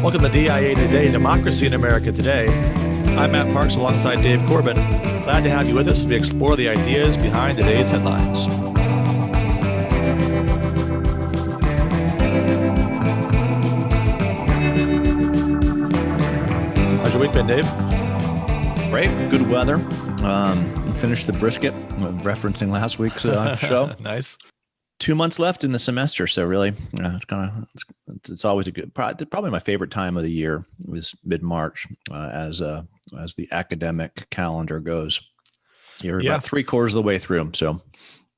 Welcome to DIA Today, Democracy in America Today. I'm Matt Parks alongside Dave Corbin. Glad to have you with us as we explore the ideas behind today's headlines. How's your week been, Dave? Great. Good weather. Finished the brisket, referencing last week's show. Nice. 2 months left in the semester, so really, it's always a good. Probably my favorite time of the year was mid-March, as the academic calendar goes. You're about 3/4 of the way through. So,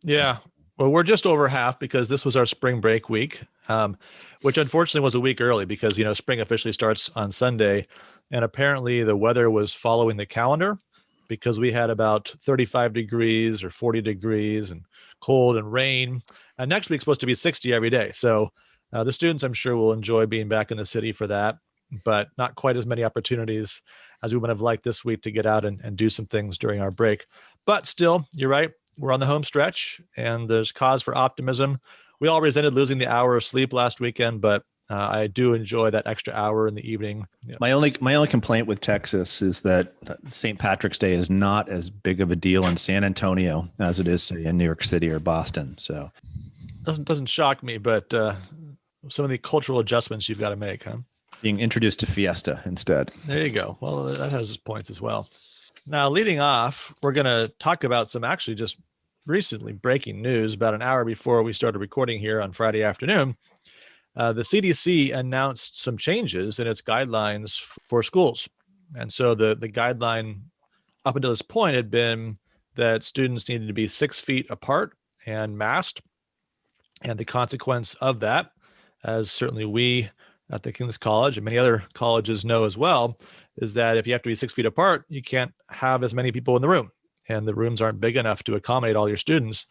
yeah. Well, we're just over half because this was our spring break week, which unfortunately was a week early because spring officially starts on Sunday, and apparently the weather was following the calendar because we had about 35 degrees or 40 degrees and cold and rain. Next week's supposed to be 60 every day. So the students, I'm sure, will enjoy being back in the city for that, but not quite as many opportunities as we would have liked this week to get out and do some things during our break. But still, you're right. We're on the home stretch and there's cause for optimism. We all resented losing the hour of sleep last weekend, but I do enjoy that extra hour in the evening. Yeah. My only complaint with Texas is that St. Patrick's Day is not as big of a deal in San Antonio as it is, say, in New York City or Boston. So doesn't shock me, but some of the cultural adjustments you've got to make, huh? Being introduced to Fiesta instead. There you go. Well, that has its points as well. Now, leading off, we're going to talk about some actually just recently breaking news. About an hour before we started recording here on Friday afternoon, the CDC announced some changes in its guidelines for schools. And so the guideline up until this point had been that students needed to be 6 feet apart and masked. And the consequence of that, as certainly we at the King's College and many other colleges know as well, is that if you have to be 6 feet apart, you can't have as many people in the room. And the rooms aren't big enough to accommodate all your students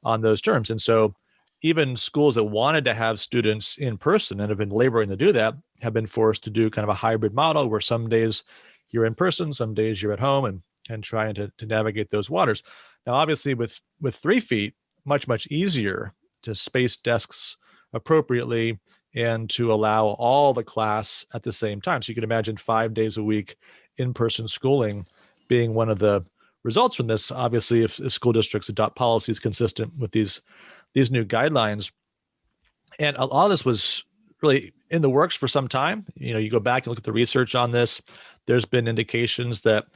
on those terms. And so even schools that wanted to have students in person and have been laboring to do that have been forced to do kind of a hybrid model where some days you're in person, some days you're at home and trying to navigate those waters. Now, obviously with 3 feet, much easier to space desks appropriately and to allow all the class at the same time. So you can imagine 5 days a week in-person schooling being one of the results from this. Obviously, if school districts adopt policies consistent with these new guidelines. And a lot of this was really in the works for some time. You go back and look at the research on this. There's been indications that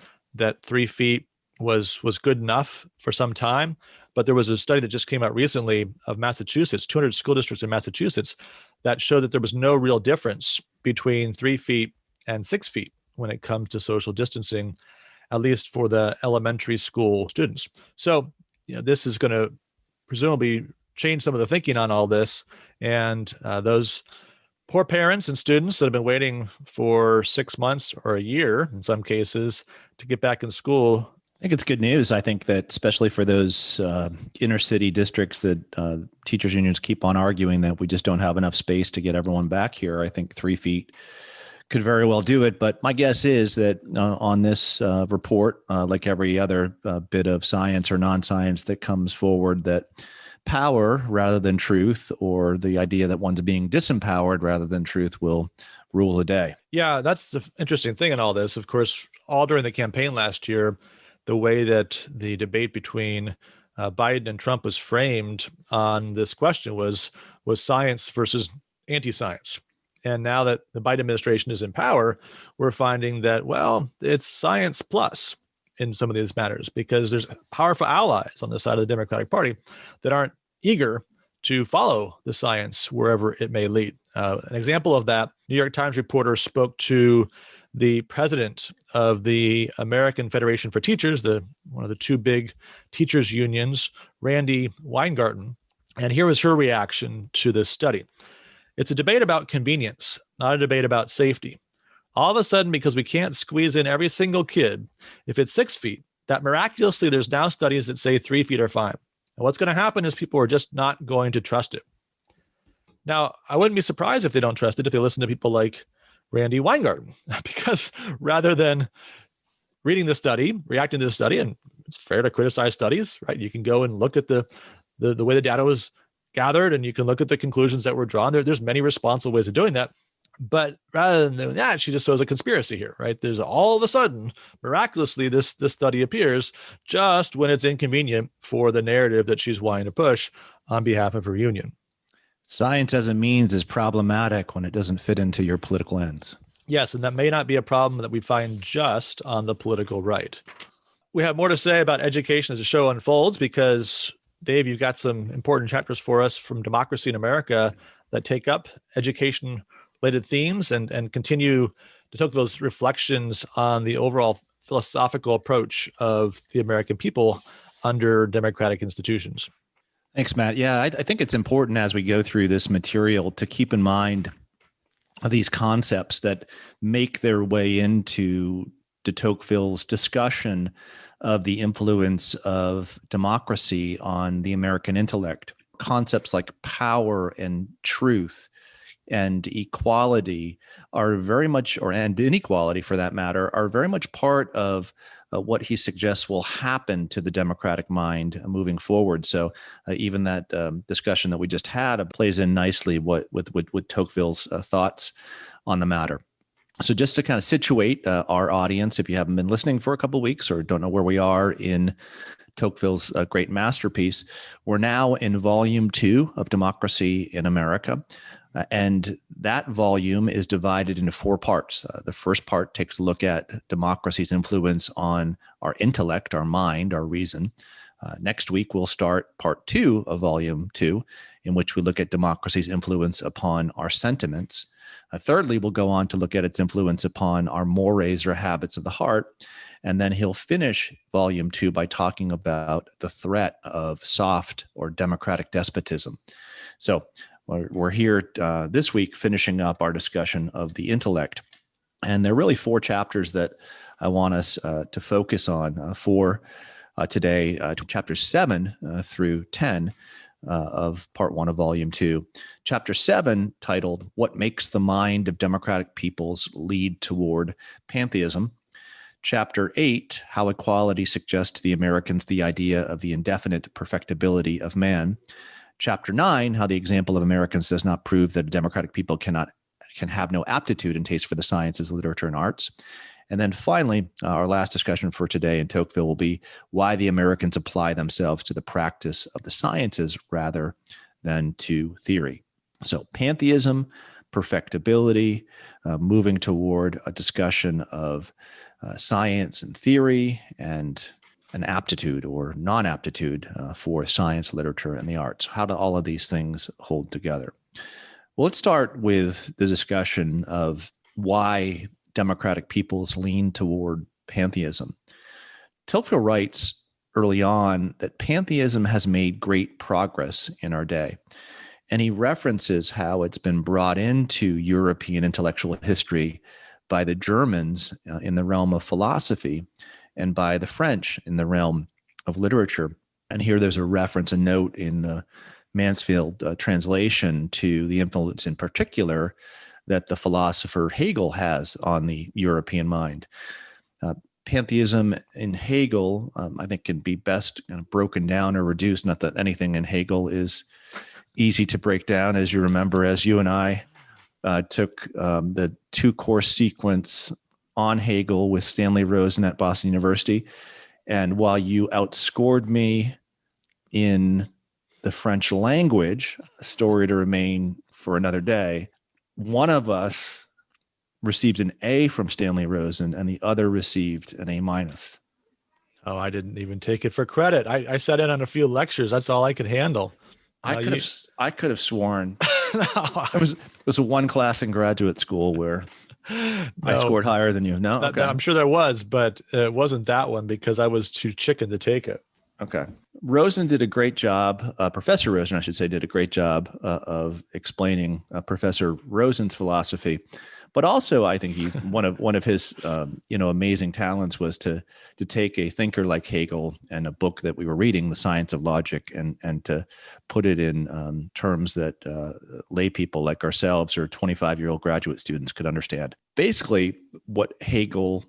3 feet was good enough for some time. But there was a study that just came out recently of Massachusetts, 200 school districts in Massachusetts, that showed that there was no real difference between 3 feet and 6 feet when it comes to social distancing, at least for the elementary school students. So, this is going to presumably change some of the thinking on all this. And those poor parents and students that have been waiting for 6 months or a year, in some cases, to get back in school. I think it's good news. I think that especially for those inner city districts that teachers unions keep on arguing that we just don't have enough space to get everyone back here. I think 3 feet could very well do it. But my guess is that on this report, like every other bit of science or non-science that comes forward, that power rather than truth, or the idea that one's being disempowered rather than truth, will rule the day. Yeah, that's the interesting thing in all this. Of course, all during the campaign last year, the way that the debate between Biden and Trump was framed on this question was science versus anti-science. And now that the Biden administration is in power, we're finding that, well, it's science plus in some of these matters, because there's powerful allies on the side of the Democratic Party that aren't eager to follow the science wherever it may lead. An example of that, New York Times reporter spoke to the president of the American Federation for Teachers, one of the two big teachers unions, Randi Weingarten. And here was her reaction to this study. It's a debate about convenience, not a debate about safety. All of a sudden, because we can't squeeze in every single kid, if it's 6 feet, that miraculously there's now studies that say 3 feet are fine. And what's going to happen is people are just not going to trust it. Now, I wouldn't be surprised if they don't trust it if they listen to people like Randi Weingarten, because rather than reading the study, reacting to the study, and it's fair to criticize studies, right? You can go and look at the way the data was gathered, and you can look at the conclusions that were drawn. There's many responsible ways of doing that. But rather than doing that, she just shows a conspiracy here, right? There's all of a sudden, miraculously, this study appears just when it's inconvenient for the narrative that she's wanting to push on behalf of her union. Science as a means is problematic when it doesn't fit into your political ends. Yes, and that may not be a problem that we find just on the political right. We have more to say about education as the show unfolds because, Dave, you've got some important chapters for us from Democracy in America that take up education-related themes and continue to Tocqueville's reflections on the overall philosophical approach of the American people under democratic institutions. Thanks, Matt. Yeah, I think it's important as we go through this material to keep in mind these concepts that make their way into de Tocqueville's discussion of the influence of democracy on the American intellect. Concepts like power and truth and equality are very much, and inequality for that matter, are very much part of what he suggests will happen to the democratic mind moving forward. So even that discussion that we just had plays in nicely with Tocqueville's thoughts on the matter. So just to kind of situate our audience, if you haven't been listening for a couple of weeks or don't know where we are in Tocqueville's great masterpiece, we're now in volume 2 of Democracy in America. And that volume is divided into 4 parts. The first part takes a look at democracy's influence on our intellect, our mind, our reason. Next week, we'll start part 2 of volume 2, in which we look at democracy's influence upon our sentiments. Thirdly, we'll go on to look at its influence upon our mores or habits of the heart. And then he'll finish volume 2 by talking about the threat of soft or democratic despotism. So we're here this week finishing up our discussion of the intellect. And there are really 4 chapters that I want us to focus on for today, chapters 7 through 10 of part 1 of volume 2. Chapter 7, titled, What Makes the Mind of Democratic Peoples Lead Toward Pantheism. Chapter 8, How Equality Suggests to the Americans the Idea of the Indefinite Perfectibility of Man. Chapter 9, How the Example of Americans Does Not Prove that a Democratic People can have no aptitude and taste for the sciences, literature, and arts. And then finally, our last discussion for today in Tocqueville will be why the Americans apply themselves to the practice of the sciences rather than to theory. So pantheism, perfectibility, moving toward a discussion of science and theory, and an aptitude or non-aptitude for science, literature, and the arts. How do all of these things hold together? Well, let's start with the discussion of why democratic peoples lean toward pantheism. Tocqueville writes early on that pantheism has made great progress in our day. And he references how it's been brought into European intellectual history by the Germans in the realm of philosophy and by the French in the realm of literature. And here there's a reference, a note in the Mansfield translation to the influence in particular that the philosopher Hegel has on the European mind. Pantheism in Hegel, I think, can be best kind of broken down or reduced. Not that anything in Hegel is easy to break down, as you remember, as you and I took the 2-course sequence on Hegel with Stanley Rosen at Boston University. And while you outscored me in the French language, a story to remain for another day, one of us received an A from Stanley Rosen and the other received an A-. Oh, I didn't even take it for credit. I sat in on a few lectures. That's all I could handle. I could have sworn it was one class in graduate school where I scored higher than you. No, okay. I'm sure there was, but it wasn't that one because I was too chicken to take it. Okay. Rosen did a great job. Professor Rosen, I should say, did a great job of explaining Professor Rosen's philosophy. But also, I think one of his amazing talents was to take a thinker like Hegel and a book that we were reading, The Science of Logic, and to put it in terms that lay people like ourselves or 25-year-old graduate students could understand. Basically, what Hegel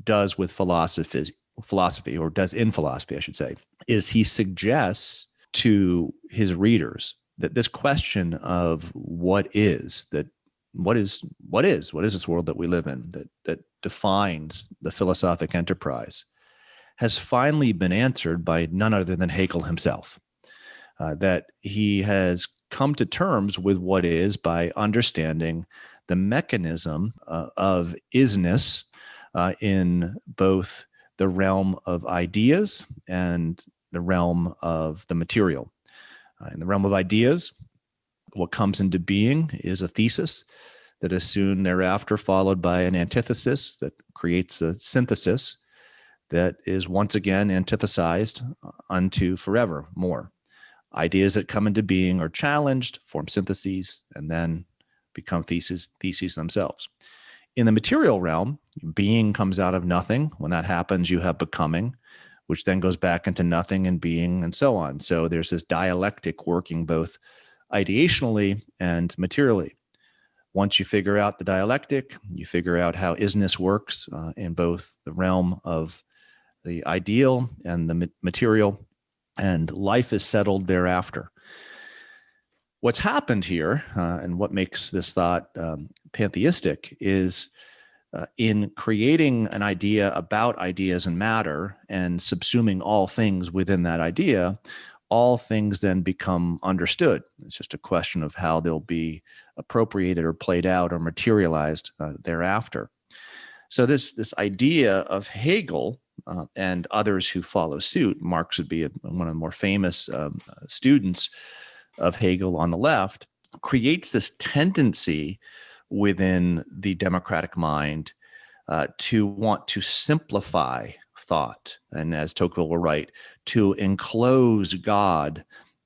does with philosophy, or does in philosophy, I should say, is he suggests to his readers that this question of what is, that what is this world that we live in that defines the philosophic enterprise, has finally been answered by none other than Hegel himself. That he has come to terms with what is by understanding the mechanism of isness in both the realm of ideas and the realm of the material. In the realm of ideas, what comes into being is a thesis that is soon thereafter followed by an antithesis that creates a synthesis that is once again antithesized unto forevermore. Ideas that come into being are challenged, form syntheses, and then become theses themselves. In the material realm, being comes out of nothing. When that happens, you have becoming, which then goes back into nothing and being, and so on. So there's this dialectic working both ideationally and materially. Once you figure out the dialectic, you figure out how isness works in both the realm of the ideal and the material, and life is settled thereafter. What's happened here, and what makes this thought pantheistic, is in creating an idea about ideas and matter and subsuming all things within that idea, all things then become understood. It's just a question of how they'll be appropriated or played out or materialized thereafter. So this idea of Hegel and others who follow suit, Marx would be one of the more famous students of Hegel on the left, creates this tendency within the democratic mind to want to simplify thought, and as Tocqueville will write, to enclose God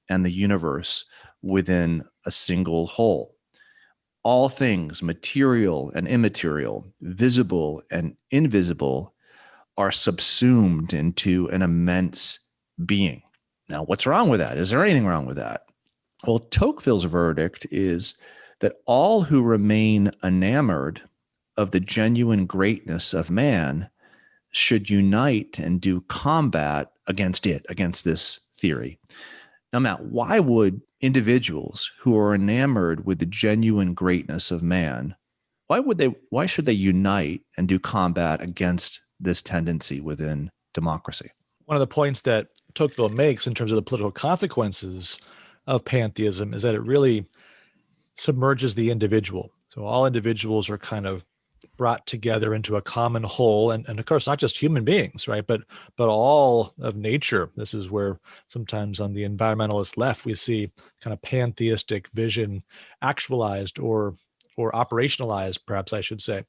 and the universe within a single whole. All things, material and immaterial, visible and invisible, are subsumed into an immense being. Now, what's wrong with that? Is there anything wrong with that? Well, Tocqueville's verdict is that all who remain enamored of the genuine greatness of man should unite and do combat against this theory. Now, Matt, why would individuals who are enamored with the genuine greatness of man, why should they unite and do combat against this tendency within democracy? One of the points that Tocqueville makes in terms of the political consequences of pantheism is that it really submerges the individual. So all individuals are kind of brought together into a common whole, and of course not just human beings, right, but all of nature. This is where sometimes on the environmentalist left we see kind of pantheistic vision actualized or operationalized, perhaps I should say.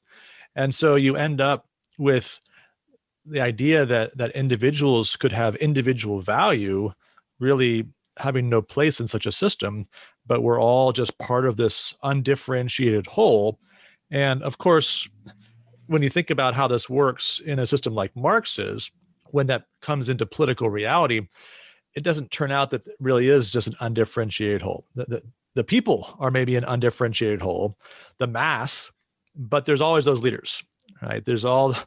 And so you end up with the idea that individuals could have individual value really having no place in such a system, but we're all just part of this undifferentiated whole. And of course, when you think about how this works in a system like Marx's, when that comes into political reality, it doesn't turn out that it really is just an undifferentiated whole. The people are maybe an undifferentiated whole, the mass, but there's always those leaders, right? There's always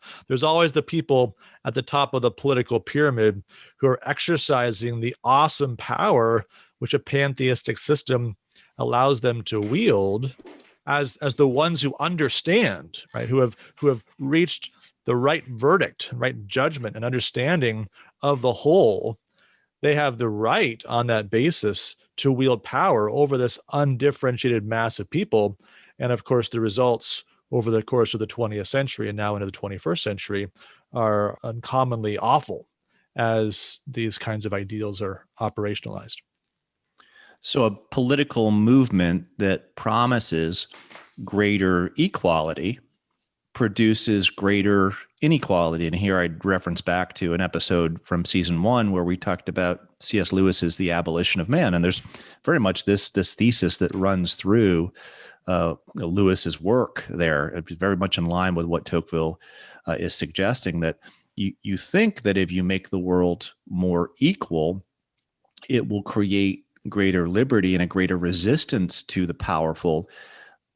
the people at the top of the political pyramid who are exercising the awesome power which a pantheistic system allows them to wield as the ones who understand, right? Who have reached the right verdict, right judgment and understanding of the whole. They have the right on that basis to wield power over this undifferentiated mass of people. And of course, the results over the course of the 20th century and now into the 21st century are uncommonly awful as these kinds of ideals are operationalized. So a political movement that promises greater equality produces greater inequality. And here I'd reference back to an episode from season 1 where we talked about C.S. Lewis's The Abolition of Man. And there's very much this thesis that runs through Lewis's work there. It's very much in line with what Tocqueville is suggesting, that you think that if you make the world more equal, it will create greater liberty and a greater resistance to the powerful.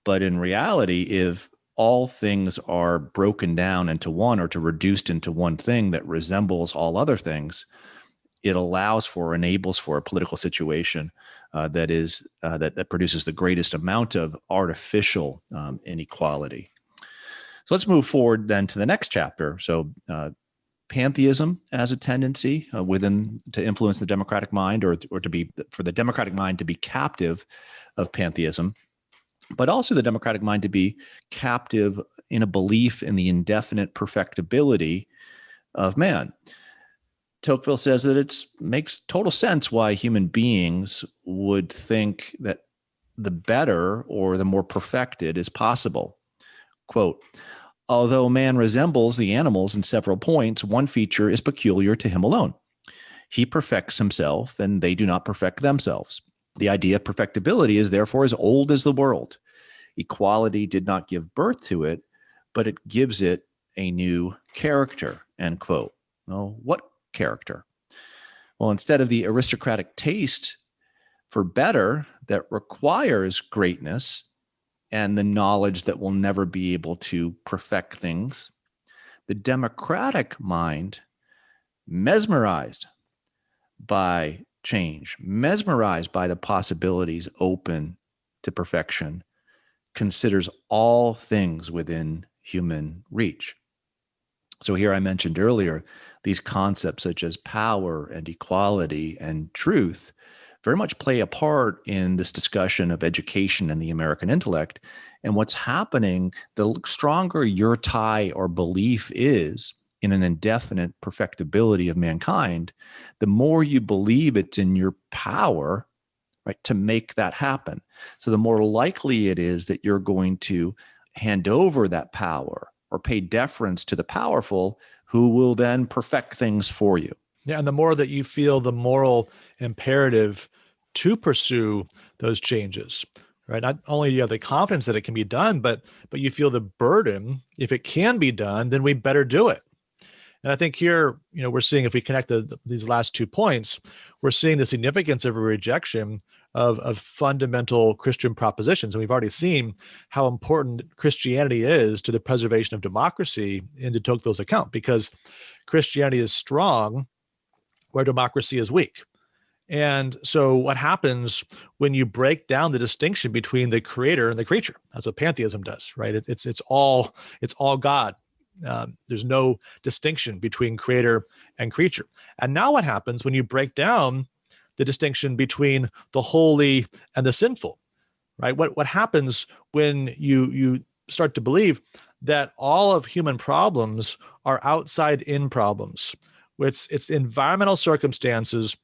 But in reality, if all things are broken down into one or to reduced into one thing that resembles all other things, it allows for, enables for a political situation that produces the greatest amount of artificial inequality. So let's move forward then to the next chapter. So pantheism as a tendency to influence the democratic mind, or to be, for the democratic mind to be captive of pantheism, but also the democratic mind to be captive in a belief in the indefinite perfectibility of man. Tocqueville says that it makes total sense why human beings would think that the better or the more perfected is possible. Quote, although man resembles the animals in several points, one feature is peculiar to him alone. He perfects himself, and they do not perfect themselves. The idea of perfectibility is therefore as old as the world. Equality did not give birth to it, but it gives it a new character, end quote. Well, what character? Well, instead of the aristocratic taste for better that requires greatness and the knowledge that we'll never be able to perfect things, the democratic mind, mesmerized by change, mesmerized by the possibilities open to perfection, considers all things within human reach. So here I mentioned earlier, these concepts such as power and equality and truth very much play a part in this discussion of education and the American intellect. And what's happening, the stronger your tie or belief is in an indefinite perfectibility of mankind, the more you believe it's in your power, right, to make that happen. So the more likely it is that you're going to hand over that power or pay deference to the powerful, who will then perfect things for you. Yeah, and the more that you feel the moral imperative to pursue those changes, right? Not only do you have the confidence that it can be done, but you feel the burden. If it can be done, then we better do it. And I think here, we're seeing, if we connect these last 2 points, we're seeing the significance of a rejection of fundamental Christian propositions. And we've already seen how important Christianity is to the preservation of democracy in de Tocqueville's account, because Christianity is strong where democracy is weak. And so what happens when you break down the distinction between the creator and the creature? That's what pantheism does, right? It's all God. There's no distinction between creator and creature. And now what happens when you break down the distinction between the holy and the sinful, right? What happens when you start to believe that all of human problems are outside-in problems? It's environmental circumstances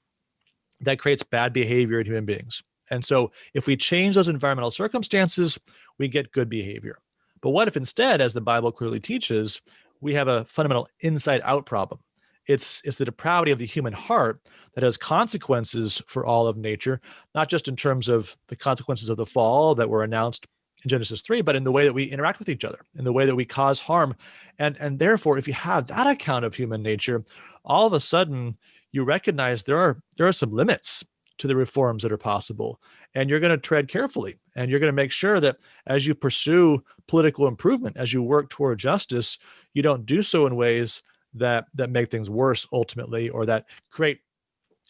that creates bad behavior in human beings. And so if we change those environmental circumstances, we get good behavior. But what if instead, as the Bible clearly teaches, we have a fundamental inside-out problem? It's the depravity of the human heart that has consequences for all of nature, not just in terms of the consequences of the fall that were announced in Genesis 3, but in the way that we interact with each other, in the way that we cause harm. And therefore, if you have that account of human nature, all of a sudden you recognize there are some limits to the reforms that are possible. And you're going to tread carefully. And you're going to make sure that as you pursue political improvement, as you work toward justice, you don't do so in ways that make things worse ultimately, or that create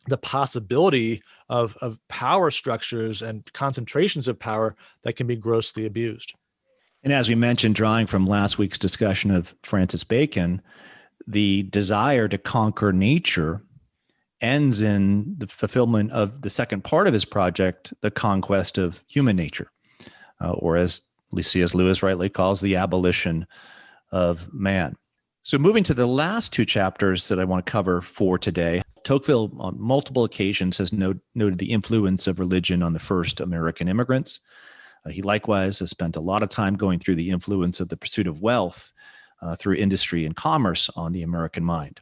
the possibility of power structures and concentrations of power that can be grossly abused. And as we mentioned, drawing from last week's discussion of Francis Bacon, the desire to conquer nature ends in the fulfillment of the second part of his project, the conquest of human nature, or as C.S. Lewis rightly calls, the abolition of man. So moving to the last 2 chapters that I want to cover for today, Tocqueville on multiple occasions has noted the influence of religion on the first American immigrants. He likewise has spent a lot of time going through the influence of the pursuit of wealth through industry and commerce on the American mind.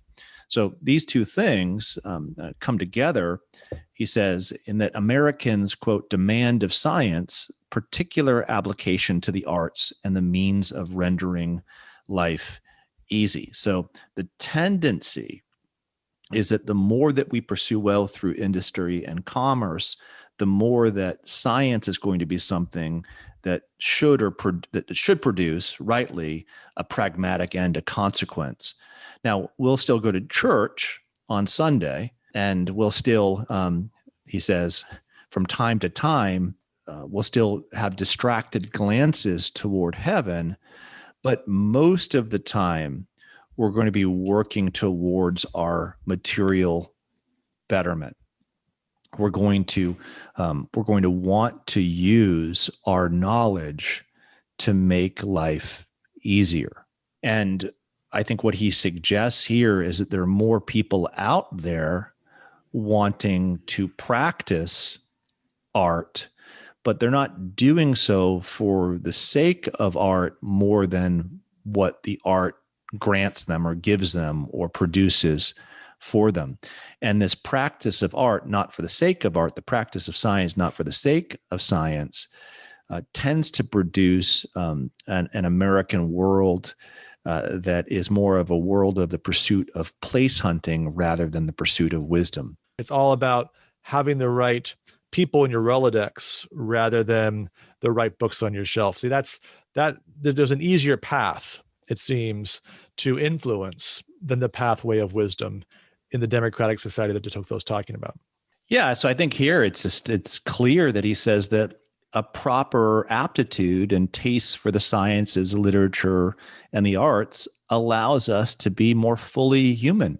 So these 2 things come together, he says, in that Americans, quote, demand of science particular application to the arts and the means of rendering life easy. So the tendency is that the more that we pursue wealth through industry and commerce, the more that science is going to be something that should produce, rightly, a pragmatic end, a consequence. Now, we'll still go to church on Sunday, And we'll still, he says, from time to time, we'll still have distracted glances toward heaven, but most of the time, we're going to be working towards our material betterment. We're going to want to use our knowledge to make life easier. And I think what he suggests here is that there are more people out there wanting to practice art, but they're not doing so for the sake of art more than what the art grants them or gives them or produces for them. And this practice of art, not for the sake of art, the practice of science, not for the sake of science, tends to produce an American world that is more of a world of the pursuit of place hunting rather than the pursuit of wisdom. It's all about having the right people in your Rolodex rather than the right books on your shelf. See, there's an easier path, it seems, to influence than the pathway of wisdom in the democratic society that de Tocqueville is talking about. Yeah, so I think here it's clear that he says that a proper aptitude and taste for the sciences, literature, and the arts allows us to be more fully human,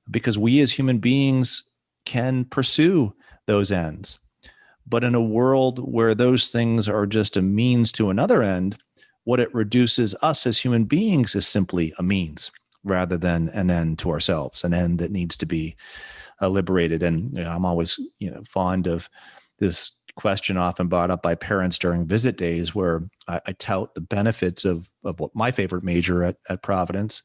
because we as human beings can pursue those ends. But in a world where those things are just a means to another end, what it reduces us as human beings is simply a means rather than an end to ourselves, an end that needs to be liberated. And I'm always fond of this question often brought up by parents during visit days, where I tout the benefits of what my favorite major at Providence,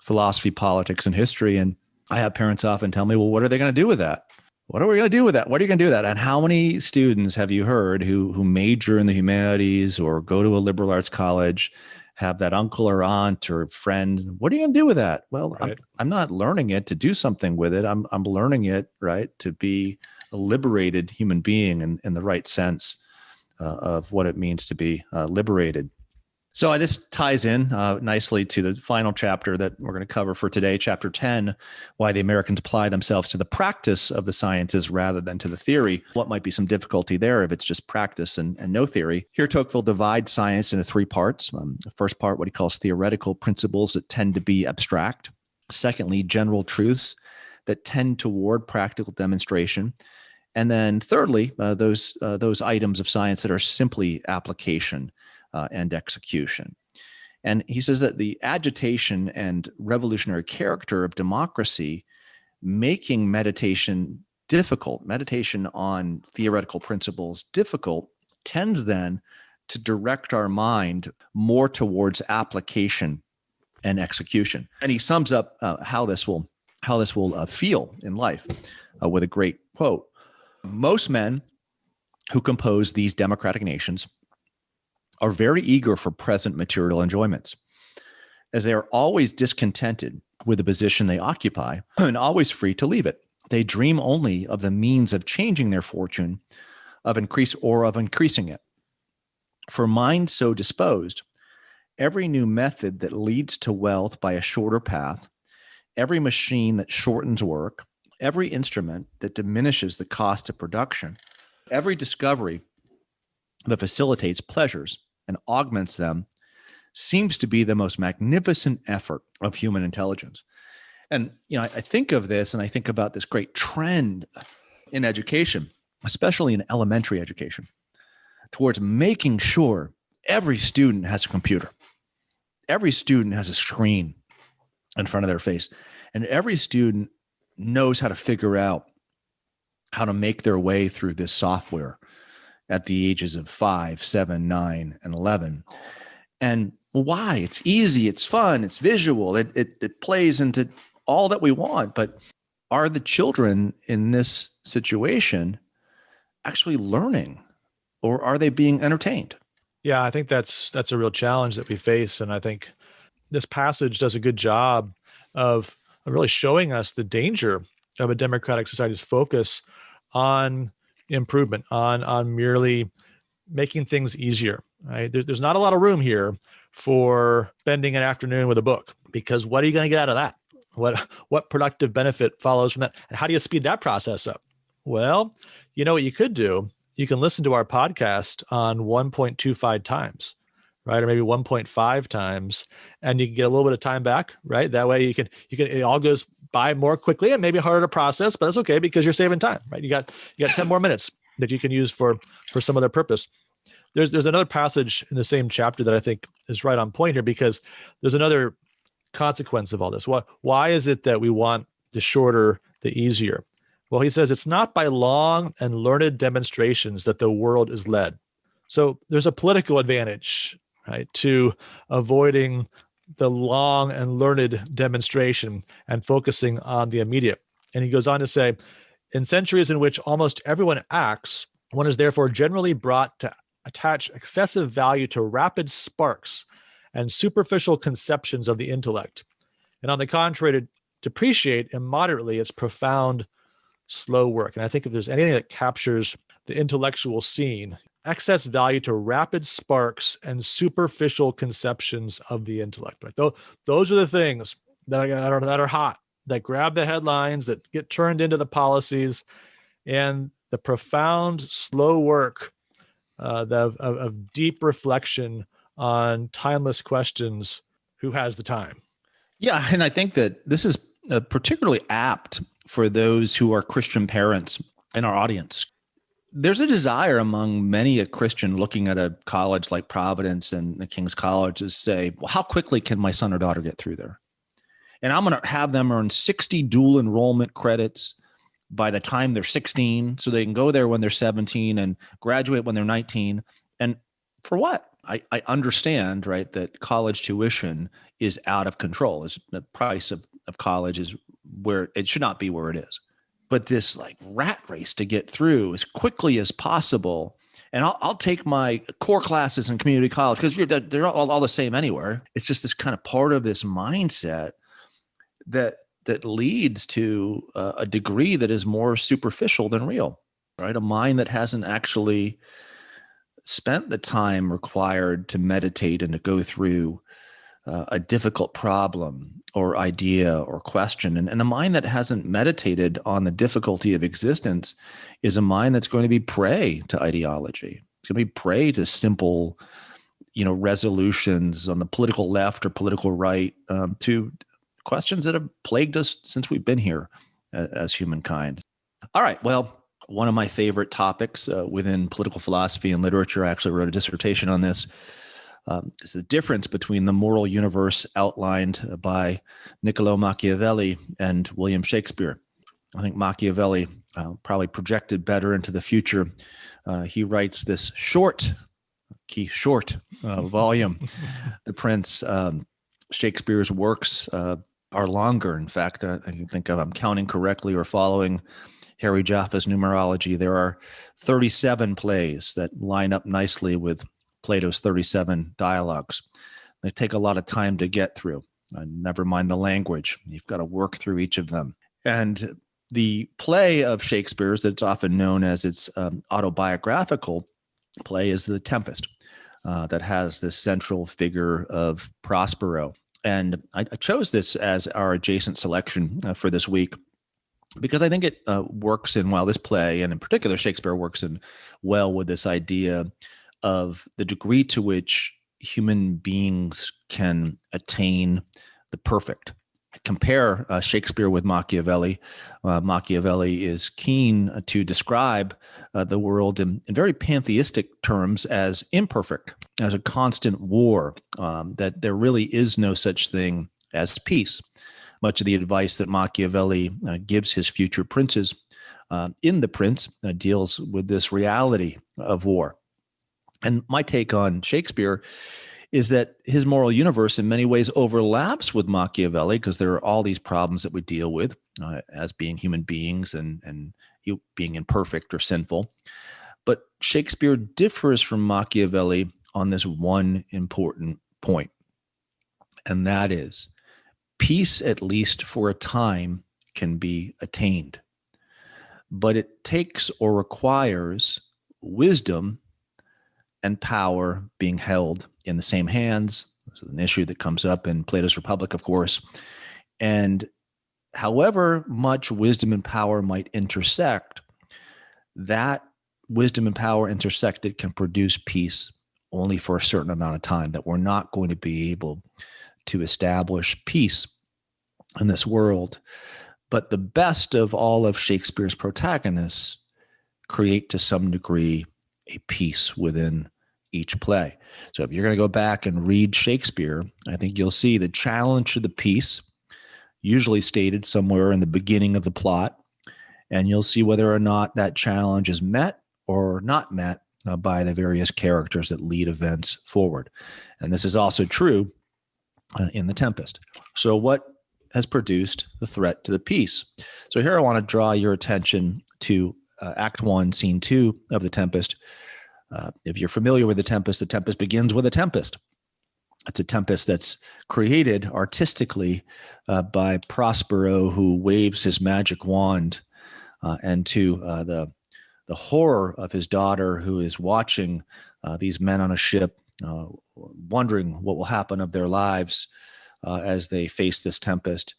philosophy, politics, and history. And I have parents often tell me, well, what are they going to do with that? What are we going to do with that? What are you going to do with that? And how many students have you heard who major in the humanities or go to a liberal arts college, have that uncle or aunt or friend? What are you going to do with that? Well, right. I'm not learning it to do something with it. I'm learning it, right, to be a liberated human being in the right sense of what it means to be liberated. So this ties in nicely to the final chapter that we're going to cover for today, chapter 10, why the Americans apply themselves to the practice of the sciences rather than to the theory. What might be some difficulty there if it's just practice and no theory? Here, Tocqueville divides science into three parts. The first part, what he calls theoretical principles that tend to be abstract. Secondly, general truths that tend toward practical demonstration. And then thirdly, those items of science that are simply application and execution. And he says that the agitation and revolutionary character of democracy making meditation difficult, meditation on theoretical principles difficult, tends then to direct our mind more towards application and execution. And he sums up how this will feel in life with a great quote. Most men who compose these democratic nations are very eager for present material enjoyments, as they are always discontented with the position they occupy and always free to leave it. They dream only of the means of changing their fortune, of increasing it. For minds so disposed, every new method that leads to wealth by a shorter path, every machine that shortens work, every instrument that diminishes the cost of production, every discovery that facilitates pleasures and augments them, seems to be the most magnificent effort of human intelligence. And I think of this and I think about this great trend in education, especially in elementary education, towards making sure every student has a computer, every student has a screen in front of their face, and every student knows how to figure out how to make their way through this software at the ages of 5, 7, 9, and 11. And why? It's easy, it's fun, it's visual, it plays into all that we want. But are the children in this situation actually learning, or are they being entertained? Yeah, I think that's a real challenge that we face. And I think this passage does a good job of really showing us the danger of a democratic society's focus on improvement, on merely making things easier. Right? There's not a lot of room here for spending an afternoon with a book, because what are you going to get out of that? What productive benefit follows from that? And how do you speed that process up? Well, you know what you could do? You can listen to our podcast on 1.25 times, right? Or maybe 1.5 times, and you can get a little bit of time back, right? That way you can, it all goes by more quickly and maybe harder to process, but that's okay because you're saving time, right? You got 10 more minutes that you can use for some other purpose. There's another passage in the same chapter that I think is right on point here, because there's another consequence of all this. Why is it that we want the shorter, the easier? Well, he says it's not by long and learned demonstrations that the world is led. So there's a political advantage, right, to avoiding the long and learned demonstration and focusing on the immediate. And he goes on to say, in centuries in which almost everyone acts, one is therefore generally brought to attach excessive value to rapid sparks and superficial conceptions of the intellect, and on the contrary, to depreciate immoderately its profound, slow work. And I think if there's anything that captures the intellectual scene, excess value to rapid sparks and superficial conceptions of the intellect. Right? Those are the things that are hot, that grab the headlines, that get turned into the policies, and the profound, slow work of deep reflection on timeless questions. Who has the time? Yeah, and I think that this is particularly apt for those who are Christian parents in our audience. There's a desire among many a Christian looking at a college like Providence and the King's College to say, well, how quickly can my son or daughter get through there? And I'm going to have them earn 60 dual enrollment credits by the time they're 16, so they can go there when they're 17 and graduate when they're 19. And for what? I understand, right, that college tuition is out of control. Is the price of college is where it should not be where it is. But this like rat race to get through as quickly as possible. And I'll take my core classes in community college because they're all the same anywhere. It's just this kind of part of this mindset that leads to a degree that is more superficial than real, right? A mind that hasn't actually spent the time required to meditate and to go through a difficult problem or idea or question. And a mind that hasn't meditated on the difficulty of existence is a mind that's going to be prey to ideology. It's going to be prey to simple, resolutions on the political left or political right, to questions that have plagued us since we've been here as humankind. All right, well, one of my favorite topics within political philosophy and literature, I actually wrote a dissertation on this, is the difference between the moral universe outlined by Niccolò Machiavelli and William Shakespeare. I think Machiavelli probably projected better into the future. He writes this short volume, The Prince. Shakespeare's works are longer. In fact, I think if I'm counting correctly or following Harry Jaffe's numerology, there are 37 plays that line up nicely with Plato's 37 dialogues. They take a lot of time to get through. Never mind the language. You've got to work through each of them. And the play of Shakespeare's that's often known as its autobiographical play is The Tempest, that has this central figure of Prospero. And I chose this as our adjacent selection for this week because I think it works in well, this play, and in particular Shakespeare works in well with this idea of the degree to which human beings can attain the perfect. Compare Shakespeare with Machiavelli. Machiavelli is keen to describe the world in very pantheistic terms as imperfect, as a constant war, that there really is no such thing as peace. Much of the advice that Machiavelli gives his future princes in The Prince deals with this reality of war. And my take on Shakespeare is that his moral universe in many ways overlaps with Machiavelli because there are all these problems that we deal with as being human beings and being imperfect or sinful. But Shakespeare differs from Machiavelli on this one important point, and that is peace, at least for a time, can be attained. But it takes or requires wisdom and power being held in the same hands. This is an issue that comes up in Plato's Republic, of course. And however much wisdom and power might intersect, that wisdom and power intersected can produce peace only for a certain amount of time, that we're not going to be able to establish peace in this world. But the best of all of Shakespeare's protagonists create to some degree a peace within each play. So if you're going to go back and read Shakespeare, I think you'll see the challenge to the piece, usually stated somewhere in the beginning of the plot, and you'll see whether or not that challenge is met or not met by the various characters that lead events forward. And this is also true in the Tempest. So what has produced the threat to the piece? So here I want to draw your attention to Act 1, Scene 2 of the Tempest. If you're familiar with the Tempest begins with a tempest. It's a tempest that's created artistically by Prospero, who waves his magic wand, and to the horror of his daughter, who is watching these men on a ship, wondering what will happen of their lives as they face this tempest.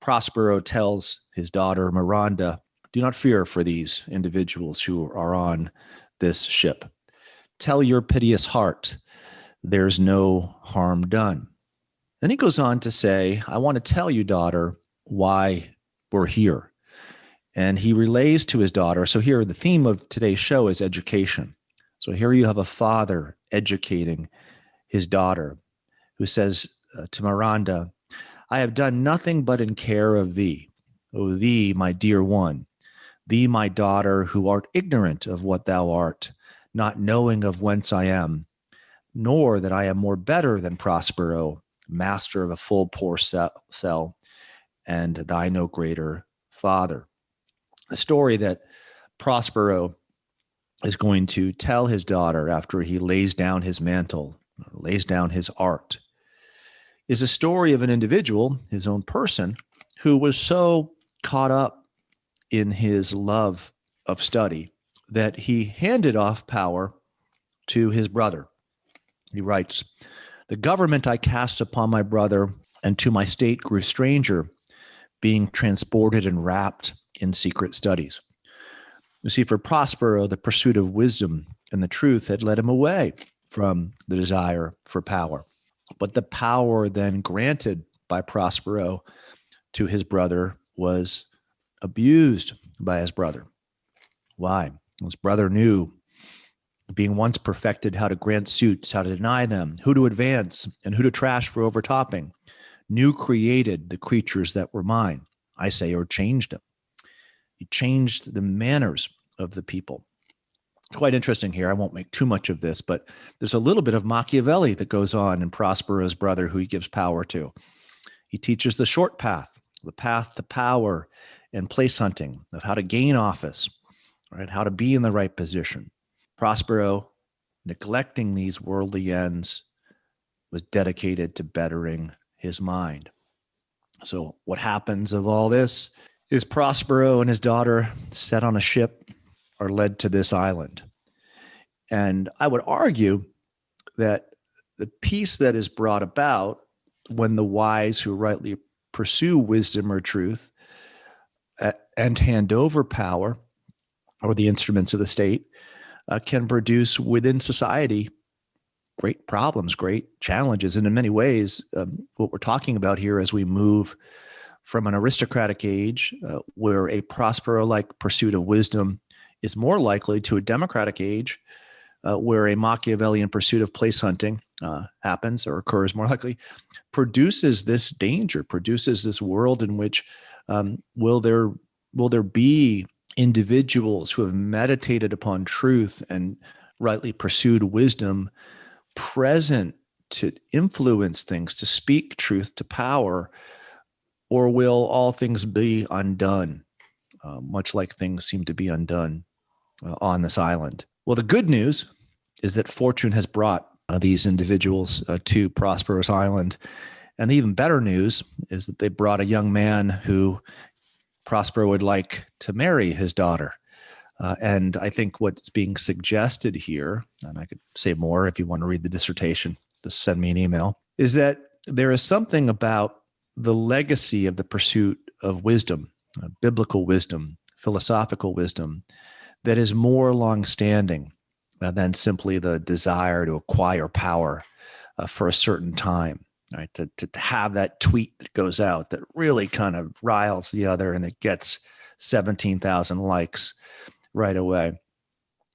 Prospero tells his daughter, Miranda, do not fear for these individuals who are on this ship. Tell your piteous heart, there's no harm done. Then he goes on to say, I want to tell you, daughter, why we're here. And he relays to his daughter. So here, the theme of today's show is education. So here you have a father educating his daughter, who says to Miranda, I have done nothing but in care of thee, O thee, my dear one, thee, my daughter, who art ignorant of what thou art, not knowing of whence I am, nor that I am more better than Prospero, master of a full poor cell, and thy no greater father. The story that Prospero is going to tell his daughter after he lays down his mantle, lays down his art, is a story of an individual, his own person, who was so caught up in his love of study that he handed off power to his brother. He writes, the government I cast upon my brother and to my state grew stranger, being transported and wrapped in secret studies. You see, for Prospero, the pursuit of wisdom and the truth had led him away from the desire for power. But the power then granted by Prospero to his brother was abused by his brother. Why? His brother knew, being once perfected, how to grant suits, how to deny them, who to advance, and who to trash for overtopping, knew created the creatures that were mine, I say, or changed them. He changed the manners of the people. It's quite interesting here. I won't make too much of this, but there's a little bit of Machiavelli that goes on in Prospero's brother, who he gives power to. He teaches the short path, the path to power and place hunting, of how to gain office, right? How to be in the right position. Prospero, neglecting these worldly ends, was dedicated to bettering his mind. So what happens of all this is Prospero and his daughter, set on a ship, are led to this island. And I would argue that the peace that is brought about when the wise who rightly pursue wisdom or truth and hand over power or the instruments of the state can produce within society great problems, great challenges. And in many ways, what we're talking about here as we move from an aristocratic age where a Prospero-like pursuit of wisdom is more likely to a democratic age where a Machiavellian pursuit of place hunting happens or occurs more likely, produces this danger, produces this world in which will there be individuals who have meditated upon truth and rightly pursued wisdom present to influence things, to speak truth to power, or will all things be undone, much like things seem to be undone on this island? Well, the good news is that fortune has brought these individuals to Prospero's Island. And the even better news is that they brought a young man who Prospero would like to marry his daughter. And I think what's being suggested here, and I could say more if you want to read the dissertation, just send me an email, is that there is something about the legacy of the pursuit of wisdom, biblical wisdom, philosophical wisdom, that is more longstanding than simply the desire to acquire power for a certain time, right? To have that tweet that goes out that really kind of riles the other and it gets 17,000 likes right away.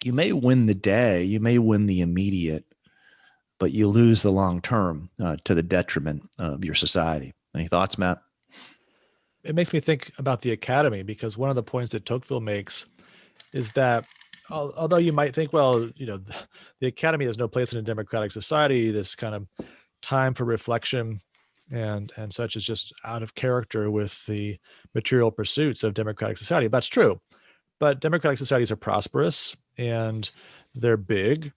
You may win the day, you may win the immediate, but you lose the long term to the detriment of your society. Any thoughts, Matt? It makes me think about the academy, because one of the points that Tocqueville makes is that although you might think, well, the academy has no place in a democratic society, this kind of time for reflection and such is just out of character with the material pursuits of democratic society. That's true. But democratic societies are prosperous and they're big.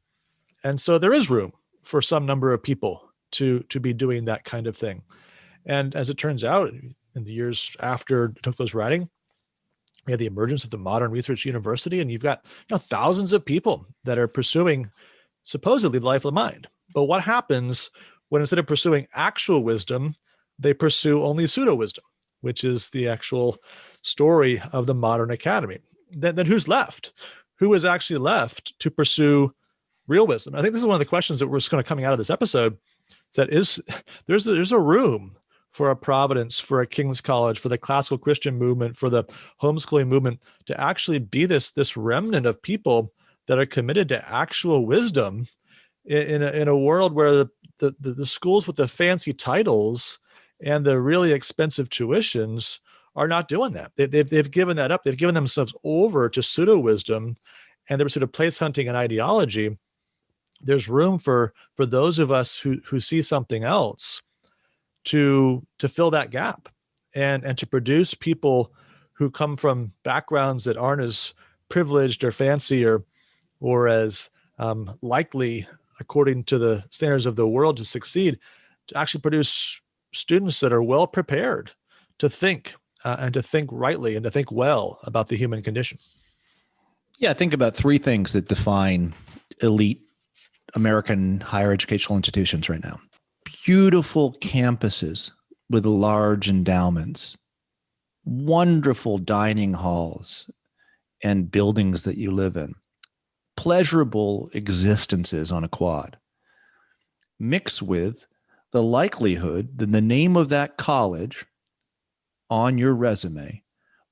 And so there is room for some number of people to be doing that kind of thing. And as it turns out, in the years after Tocqueville's writing, we had the emergence of the modern research university, and you've got thousands of people that are pursuing supposedly the life of the mind. But what happens when instead of pursuing actual wisdom, they pursue only pseudo-wisdom, which is the actual story of the modern academy? Then who's left? Who is actually left to pursue real wisdom? I think this is one of the questions that was kind of coming out of this episode. There's a room for a Providence, for a King's College, for the classical Christian movement, for the homeschooling movement to actually be this remnant of people that are committed to actual wisdom in a world where the schools with the fancy titles and the really expensive tuitions are not doing that. They've given that up. They've given themselves over to pseudo-wisdom and their sort of place hunting and ideology. There's room for those of us who see something else to fill that gap and to produce people who come from backgrounds that aren't as privileged or fancy or as likely, according to the standards of the world, to succeed, to actually produce students that are well prepared to think and to think rightly and to think well about the human condition. Yeah, think about three things that define elite American higher educational institutions right now. Beautiful campuses with large endowments, wonderful dining halls and buildings that you live in, pleasurable existences on a quad, mixed with the likelihood that the name of that college on your resume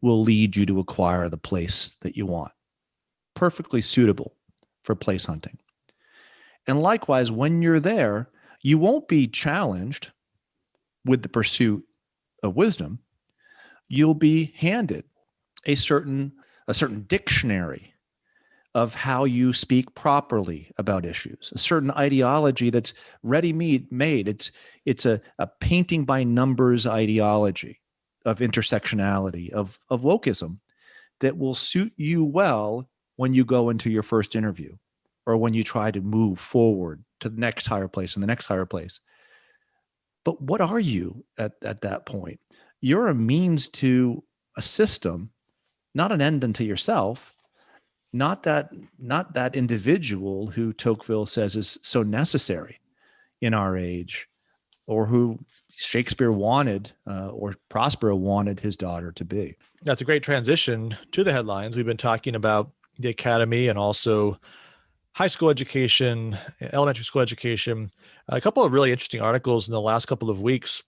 will lead you to acquire the place that you want. Perfectly suitable for place hunting. And likewise, when you're there, you won't be challenged with the pursuit of wisdom. You'll be handed a certain dictionary of how you speak properly about issues, a certain ideology that's ready-made. It's a painting by numbers ideology of intersectionality, of wokeism that will suit you well when you go into your first interview or when you try to move forward to the next higher place and the next higher place. But what are you at that point? You're a means to a system, not an end unto yourself, not that individual who Tocqueville says is so necessary in our age, or who Shakespeare wanted or Prospero wanted his daughter to be. That's a great transition to the headlines. We've been talking about the academy and also high school education, elementary school education, a couple of really interesting articles in the last couple of weeks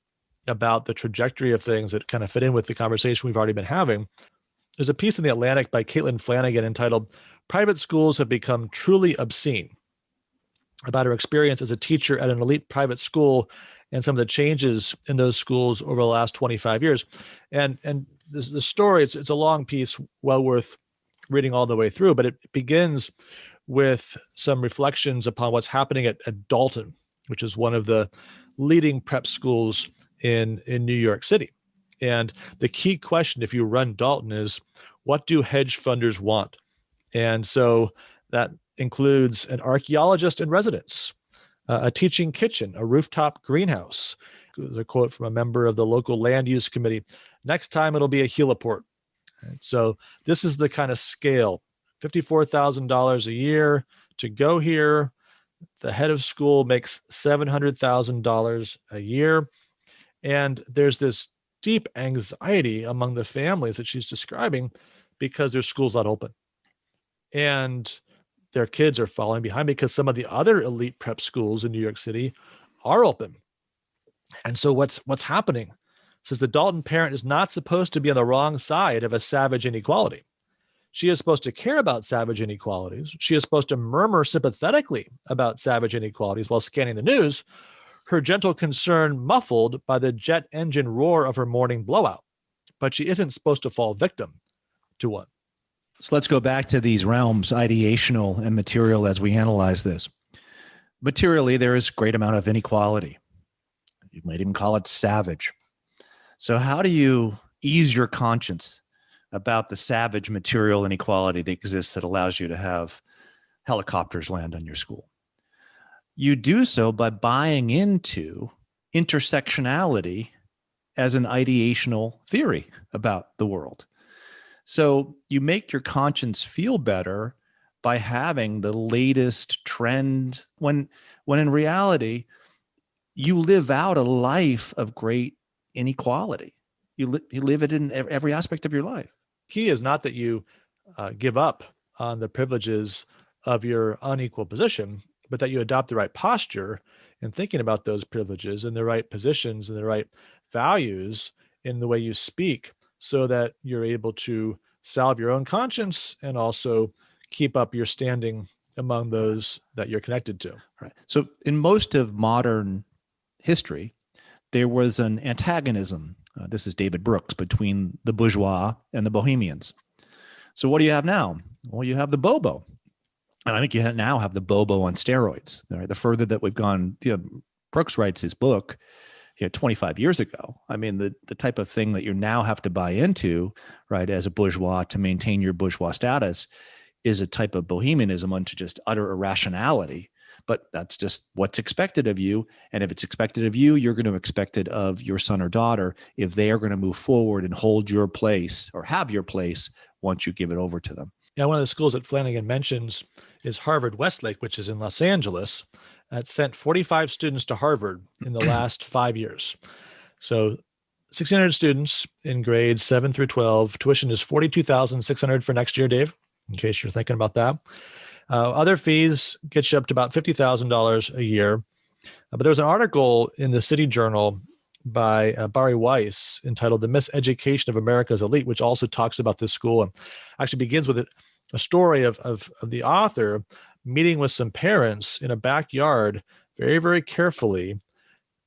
about the trajectory of things that kind of fit in with the conversation we've already been having. There's a piece in The Atlantic by Caitlin Flanagan entitled "Private Schools Have Become Truly Obscene," about her experience as a teacher at an elite private school and some of the changes in those schools over the last 25 years. And the story, it's a long piece, well worth reading all the way through, but it begins with some reflections upon what's happening at Dalton, which is one of the leading prep schools in New York City. And the key question, if you run Dalton, is what do hedge funders want? And so that includes an archaeologist in residence, a teaching kitchen, a rooftop greenhouse. There's a quote from a member of the local land use committee. Next time it'll be a heliport. And so this is the kind of scale, $54,000 a year to go here. The head of school makes $700,000 a year. And there's this deep anxiety among the families that she's describing because their school's not open. And their kids are falling behind because some of the other elite prep schools in New York City are open. And so what's happening? Says the Dalton parent is not supposed to be on the wrong side of a savage inequality. She is supposed to care about savage inequalities. She is supposed to murmur sympathetically about savage inequalities while scanning the news, her gentle concern muffled by the jet engine roar of her morning blowout. But she isn't supposed to fall victim to one. So let's go back to these realms, ideational and material, as we analyze this. Materially, there is a great amount of inequality. You might even call it savage. So how do you ease your conscience about the savage material inequality that exists that allows you to have helicopters land on your school? You do so by buying into intersectionality as an ideational theory about the world. So you make your conscience feel better by having the latest trend when in reality, you live out a life of great inequality. You live it in every aspect of your life. Key is not that you give up on the privileges of your unequal position, but that you adopt the right posture in thinking about those privileges and the right positions and the right values in the way you speak, so that you're able to salve your own conscience and also keep up your standing among those that you're connected to. Right. So in most of modern history, there was an antagonism. This is David Brooks, between the bourgeois and the bohemians. So what do you have now? Well, you have the Bobo. And I think you now have the Bobo on steroids. Right? The further that we've gone, Brooks writes his book 25 years ago. I mean, the type of thing that you now have to buy into, right, as a bourgeois to maintain your bourgeois status is a type of bohemianism unto just utter irrationality. But that's just what's expected of you. And if it's expected of you, you're going to expect it of your son or daughter if they are going to move forward and hold your place or have your place once you give it over to them. Yeah, one of the schools that Flanagan mentions is Harvard Westlake, which is in Los Angeles. It sent 45 students to Harvard in the last 5 years. So 1,600 students in grades 7 through 12. Tuition is $42,600 for next year, Dave, in case you're thinking about that. Other fees get you up to about $50,000 a year. But there was an article in the City Journal by Bari Weiss entitled "The Miseducation of America's Elite," which also talks about this school and actually begins with a story of the author meeting with some parents in a backyard very, very carefully.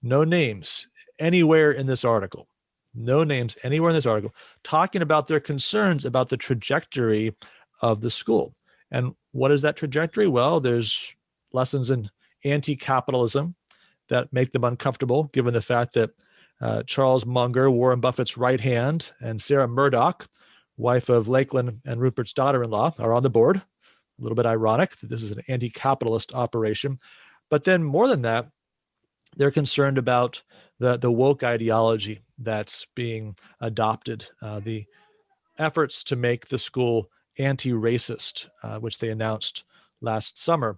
No names anywhere in this article. No names anywhere in this article, talking about their concerns about the trajectory of the school. And what is that trajectory? Well, there's lessons in anti-capitalism that make them uncomfortable, given the fact that Charles Munger, Warren Buffett's right hand, and Sarah Murdoch, wife of Lakeland and Rupert's daughter-in-law, are on the board. A little bit ironic that this is an anti-capitalist operation. But then more than that, they're concerned about the woke ideology that's being adopted, the efforts to make the school anti-racist, which they announced last summer.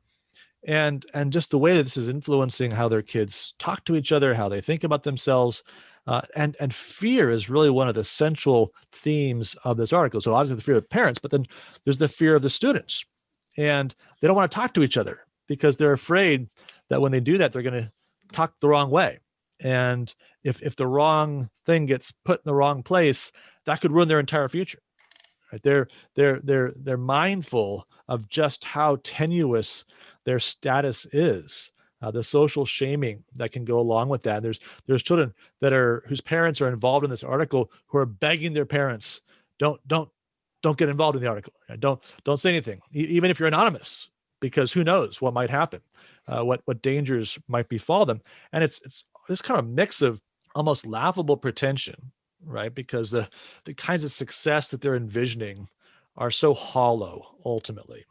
And just the way that this is influencing how their kids talk to each other, how they think about themselves. And fear is really one of the central themes of this article. So obviously the fear of parents, but then there's the fear of the students. And they don't want to talk to each other because they're afraid that when they do that, they're going to talk the wrong way. And if the wrong thing gets put in the wrong place, that could ruin their entire future. Right? They're mindful of just how tenuous their status is, the social shaming that can go along with that. There's children whose parents are involved in this article who are begging their parents, don't get involved in the article. Don't say anything, even if you're anonymous, because who knows what might happen, what dangers might befall them. And it's this kind of mix of almost laughable pretension, right? Because the kinds of success that they're envisioning are so hollow ultimately.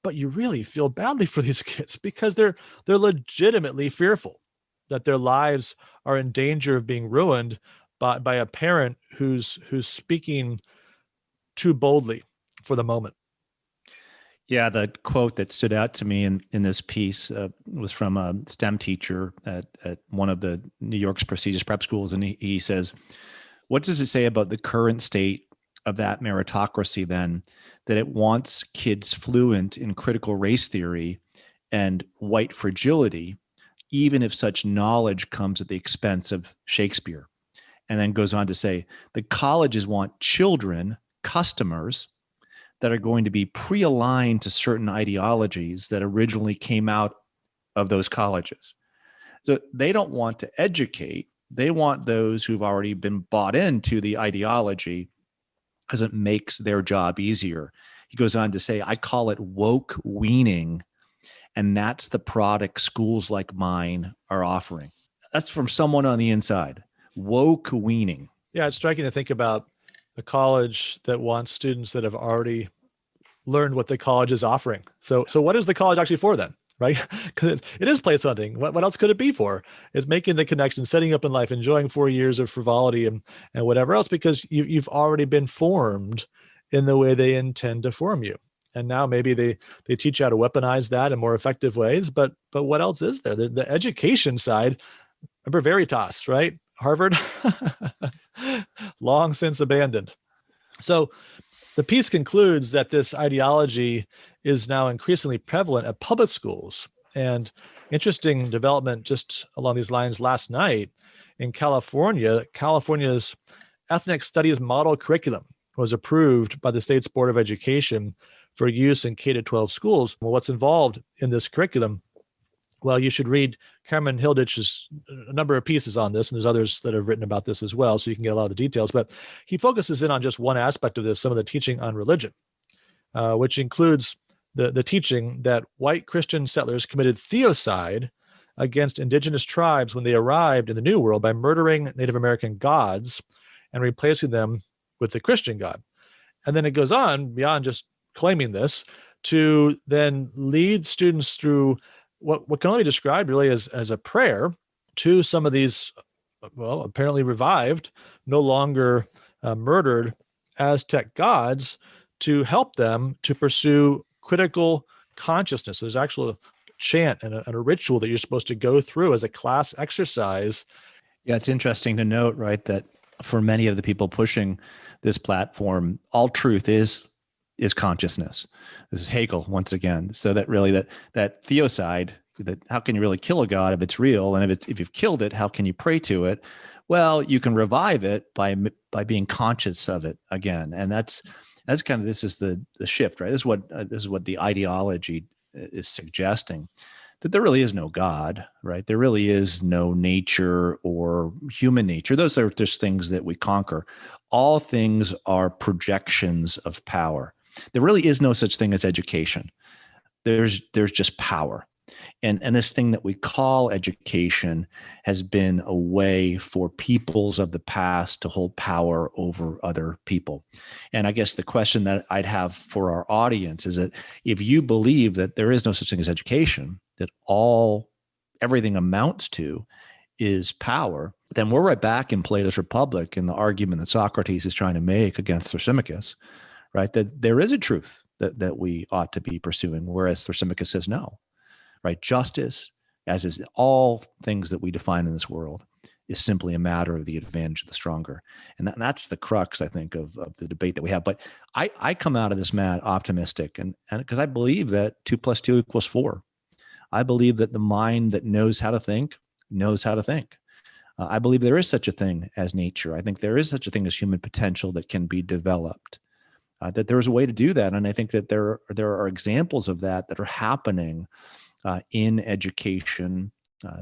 But you really feel badly for these kids because they're legitimately fearful that their lives are in danger of being ruined by a parent who's speaking too boldly for the moment. Yeah, the quote that stood out to me in this piece was from a STEM teacher at one of the New York's prestigious prep schools. And he says, What does it say about the current state of that meritocracy then, that it wants kids fluent in critical race theory and white fragility, even if such knowledge comes at the expense of Shakespeare? And then goes on to say, the colleges want children, customers, that are going to be pre-aligned to certain ideologies that originally came out of those colleges. So they don't want to educate. They want those who've already been bought into the ideology because it makes their job easier. He goes on to say, I call it woke weaning, and that's the product schools like mine are offering. That's from someone on the inside. Woke weaning. Yeah, it's striking to think about a college that wants students that have already learned what the college is offering. So what is the college actually for then? Right? Because it is place hunting. What else could it be for? It's making the connection, setting up in life, enjoying 4 years of frivolity and whatever else, because you've already been formed in the way they intend to form you. And now maybe they teach you how to weaponize that in more effective ways. But what else is there? The education side, remember Veritas, right? Harvard, long since abandoned. So the piece concludes that this ideology is now increasingly prevalent at public schools. And interesting development just along these lines last night in California, California's ethnic studies model curriculum was approved by the state's Board of Education for use in K-12 schools. Well, what's involved in this curriculum? Well, you should read Cameron Hilditch's a number of pieces on this, and there's others that have written about this as well, so you can get a lot of the details. But he focuses in on just one aspect of this, some of the teaching on religion, which includes the teaching that white Christian settlers committed theocide against indigenous tribes when they arrived in the New World by murdering Native American gods and replacing them with the Christian God. And then it goes on beyond just claiming this to then lead students through what can only be described really as a prayer to some of these, well, apparently revived, no longer murdered Aztec gods, to help them to pursue critical consciousness. There's actually a chant and a ritual that you're supposed to go through as a class exercise. Yeah, it's interesting to note, right, that for many of the people pushing this platform, all truth is consciousness. This is Hegel once again. So that really that theocide, that how can you really kill a god if it's real, and if you've killed it, how can you pray to it? Well, you can revive it by being conscious of it again, and that's kind of, this is the shift, right? This is what the ideology is suggesting, that there really is no God, right? There really is no nature or human nature. Those are just things that we conquer. All things are projections of power. There really is no such thing as education. There's just power. And this thing that we call education has been a way for peoples of the past to hold power over other people. And I guess the question that I'd have for our audience is that if you believe that there is no such thing as education, that everything amounts to is power, then we're right back in Plato's Republic in the argument that Socrates is trying to make against Thrasymachus, right? That there is a truth that we ought to be pursuing, whereas Thrasymachus says no. Right? Justice, as is all things that we define in this world, is simply a matter of the advantage of the stronger. And that's the crux, I think, of the debate that we have. But I come out of this, Matt, optimistic, and because I believe that 2 + 2 = 4. I believe that the mind that knows how to think knows how to think. I believe there is such a thing as nature. I think there is such a thing as human potential that can be developed. That there is a way to do that, and I think that there are examples of that are happening in education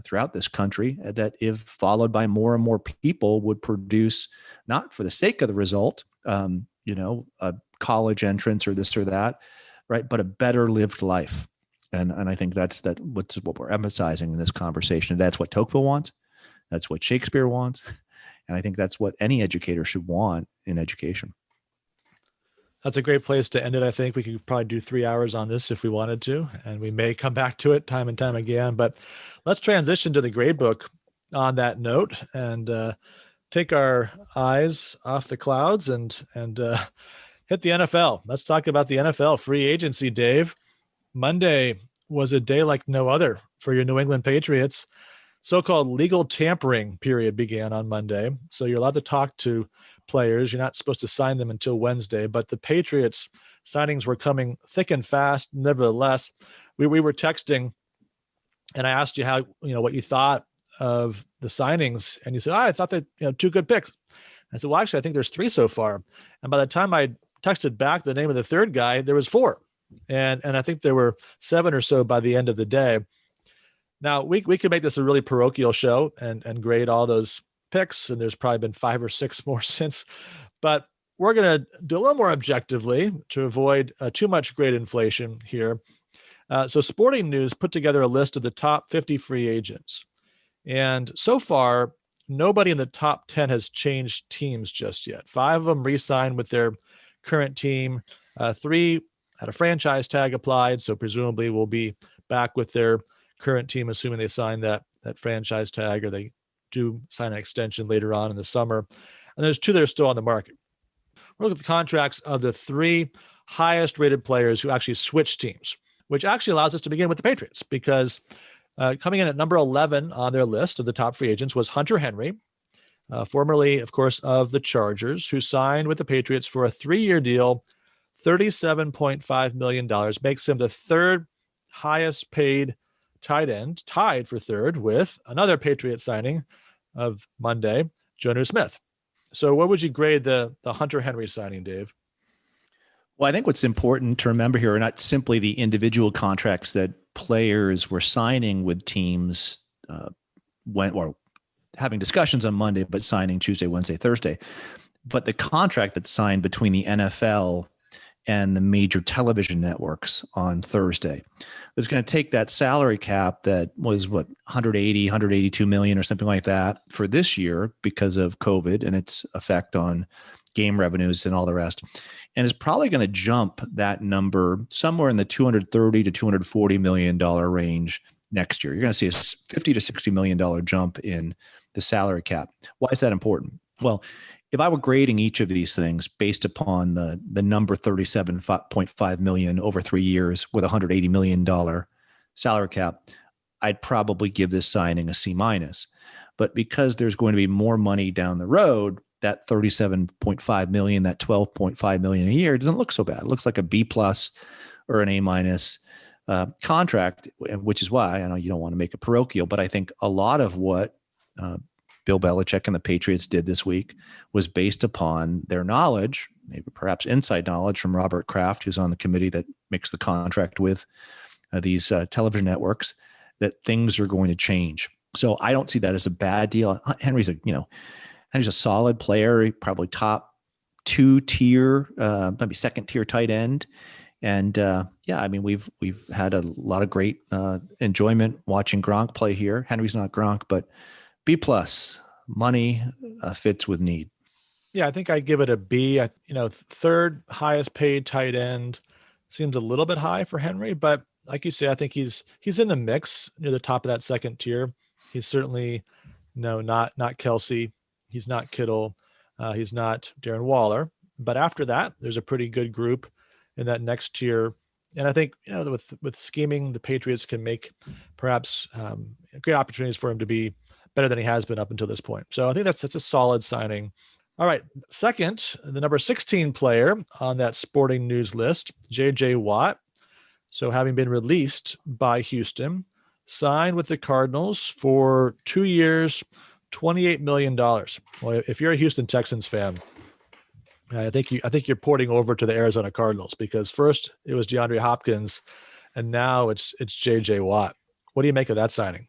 throughout this country, that if followed by more and more people would produce, not for the sake of the result, a college entrance or this or that, right, but a better lived life. And I think that's what we're emphasizing in this conversation. That's what Tocqueville wants. That's what Shakespeare wants. And I think that's what any educator should want in education. That's a great place to end it. I think we could probably do 3 hours on this if we wanted to, and we may come back to it time and time again. But let's transition to the Gradebook on that note and take our eyes off the clouds and hit the NFL. Let's talk about the NFL free agency, Dave. Monday was a day like no other for your New England Patriots. so-called legal tampering period began on Monday. So you're allowed to talk to players. You're not supposed to sign them until Wednesday, but the Patriots signings were coming thick and fast. Nevertheless, we were texting and I asked you what you thought of the signings. And you said, I thought that, two good picks. I said, well, actually, I think there's three so far. And by the time I texted back the name of the third guy, there was four. And I think there were seven or so by the end of the day. Now, we could make this a really parochial show and grade all those picks, and there's probably been 5 or 6 more since. But we're going to do a little more objectively to avoid too much grade inflation here. So Sporting News put together a list of the top 50 free agents. And so far, nobody in the top 10 has changed teams just yet. 5 of them re-signed with their current team. 3 had a franchise tag applied, so presumably will be back with their current team, assuming they sign that franchise tag or they do sign an extension later on in the summer. And there's 2 that are still on the market. We'll look at the contracts of the 3 highest rated players who actually switched teams, which actually allows us to begin with the Patriots, because coming in at number 11 on their list of the top free agents was Hunter Henry, formerly, of course, of the Chargers, who signed with the Patriots for a 3-year deal, $37.5 million, makes him the 3rd highest paid tight end, tied for 3rd with another Patriot signing of Monday, Jonnu Smith. So what would you grade the Hunter Henry signing, Dave? Well, I think what's important to remember here are not simply the individual contracts that players were signing with teams or having discussions on Monday, but signing Tuesday, Wednesday, Thursday, but the contract that's signed between the NFL and the major television networks on Thursday. It's going to take that salary cap that was 182 million or something like that for this year because of COVID and its effect on game revenues and all the rest. And it's probably going to jump that number somewhere in the $230 to $240 million range next year. You're going to see a $50 to $60 million jump in the salary cap. Why is that important? Well, if I were grading each of these things based upon the number $37.5 million over 3 years with $180 million salary cap, I'd probably give this signing a C-. But because there's going to be more money down the road, that $37.5 million, that $12.5 million a year doesn't look so bad. It looks like a B+ or an A- contract, which is why I know you don't want to make it parochial, but I think a lot of what Bill Belichick and the Patriots did this week was based upon their knowledge, maybe perhaps inside knowledge from Robert Kraft, who's on the committee that makes the contract with these television networks, that things are going to change. So I don't see that as a bad deal. Henry's a solid player, probably top 2-tier, maybe 2nd-tier tight end. And we've had a lot of great enjoyment watching Gronk play here. Henry's not Gronk, but B+, money fits with need. Yeah, I think I'd give it a B. 3rd highest paid tight end seems a little bit high for Henry, but like you say, I think he's in the mix near the top of that 2nd tier. He's certainly not Kelsey. He's not Kittle. He's not Darren Waller. But after that, there's a pretty good group in that next tier. And I think, with scheming, the Patriots can make perhaps great opportunities for him to be better than he has been up until this point. So I think that's a solid signing. All right. Second, the number 16 player on that Sporting News list, J.J. Watt. So having been released by Houston, signed with the Cardinals for 2 years, $28 million. Well, if you're a Houston Texans fan, I think you're porting over to the Arizona Cardinals, because first it was DeAndre Hopkins and now it's J.J. Watt. What do you make of that signing?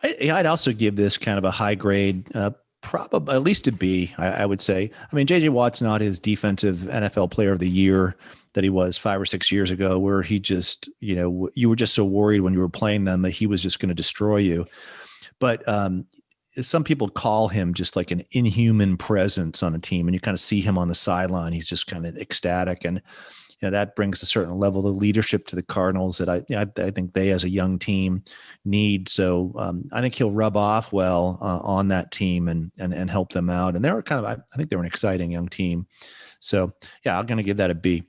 I'd also give this kind of a high grade, probably at least a B, I would say. I mean, J.J. Watt's not his defensive NFL player of the year that he was 5 or 6 years ago, where he just, you were just so worried when you were playing them that he was just going to destroy you. But some people call him just like an inhuman presence on a team, and you kind of see him on the sideline. He's just kind of ecstatic, and that brings a certain level of leadership to the Cardinals that I think they, as a young team, need. So I think he'll rub off well on that team and help them out. And they're I think they're an exciting young team. So yeah, I'm going to give that a B.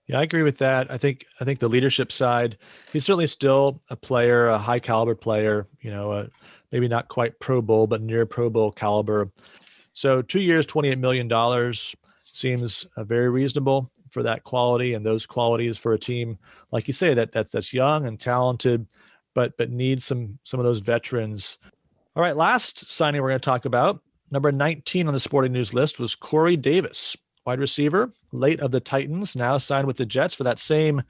Yeah, I agree with that. I think the leadership side, he's certainly still a player, a high caliber player, maybe not quite Pro Bowl, but near Pro Bowl caliber. So 2 years, $28 million seems very reasonable for that quality and those qualities for a team, like you say, that's young and talented, but needs some of those veterans. All right, last signing we're going to talk about, number 19 on the Sporting News list, was Corey Davis, wide receiver, late of the Titans, now signed with the Jets for that same